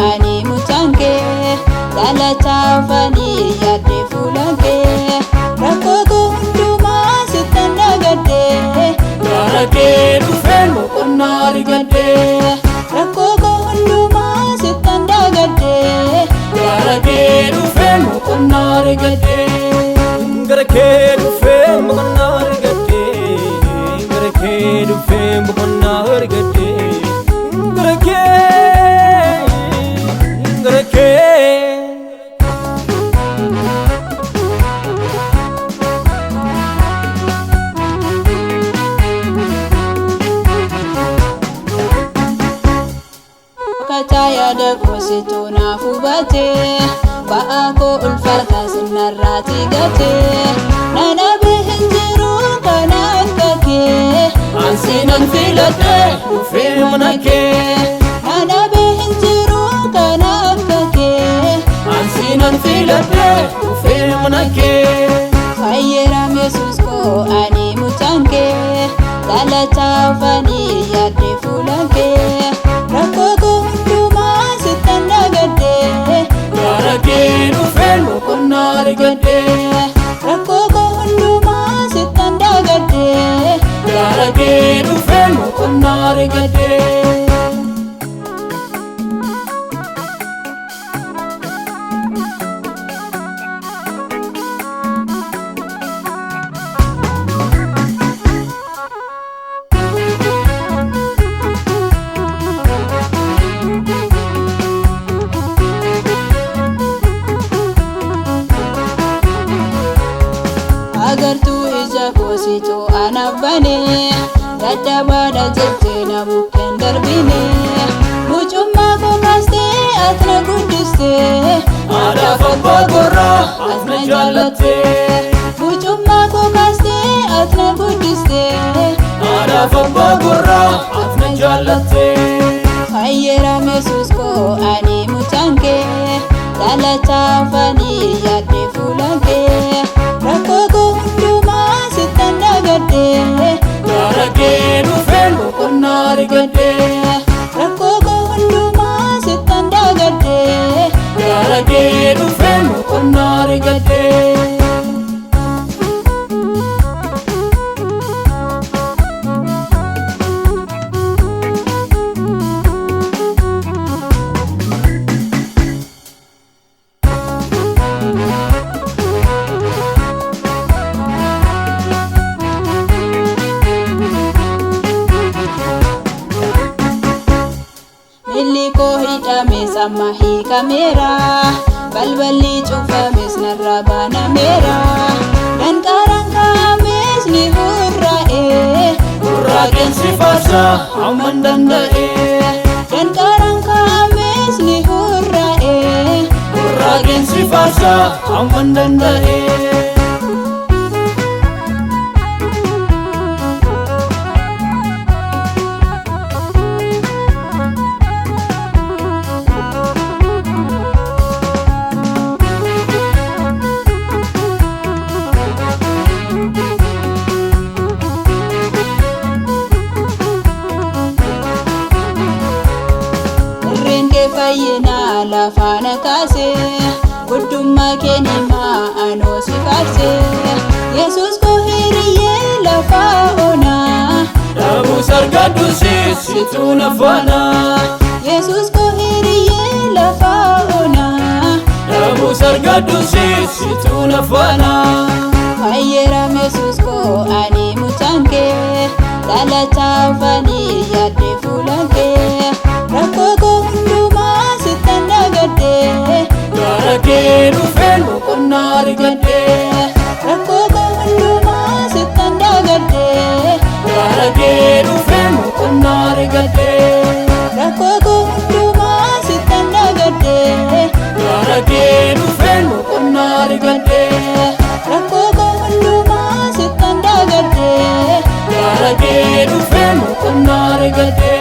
ani mutanke dalata ufani yadde fulanke rakko gunduma sitanda gadde Garake dufen mokonna argadde rakko gunduma sitanda gadde Garake dufen mokonna argadde Garake dufen mokonna argadde Garake dufen mokonna argadde Garake Kataya da kosituna fubate Baako ulfata sinarrati gate Nana behinjiru kanakake Ansinan filate dufen manake Nana behinjiru kanakake Ansinan filate dufen manake Khayyeram Yesus ko ani mutanke dalata ufani yadde fulanke rakko gunduma sitanda gadde Garake dufen mokonna argadde rakko gunduma sitanda gadde Garake dufen mokonna argadde agartu ija kositu anabane dadhabada jette na bukken darbine mucumma ko kaste atna guddiste Aadaaf abbaa gorraa atna jaallatte mucumma ko kaste atna guddiste Aadaaf abbaa gorraa atna jaallatte Khayyeram Yesus ko ani mutanke dalata ufani yadde fulanke rakko gunduma sitanda gadde Garake dufen mokonna argadde rakko gunduma sitanda gadde Garake dufen mokonna argadde milli ko hidhame samma hiikameera balballi cufames narra banameera danqaraan kaa'ames ni hurraa'e Gurraaqeen si faarsa hamman danda'e danqaraan kaa'ames ni hurraa'e Gurraaqeen si faarsa hamman danda'e fayyina lafana kaase guddummaa keenima anoo si faarse Yesus ko hiriyyee lafa onaa Dhabuus argadhu situ na faana Yesus ko hiriyyee lafa onaa Dhabuus argadhu situ na faana Khayyeram Yesus ko ani mutanke dalata ufani yadde fulanke rakko gunduma sitanda gadde Garake dufen mokonna argadde rakko gunduma sitanda gadde Garake dufen mokonna argadde rakko gunduma sitanda gadde Garake dufen mokonna argadde rakko gunduma sitanda gadde Garake dufen mokonna argadde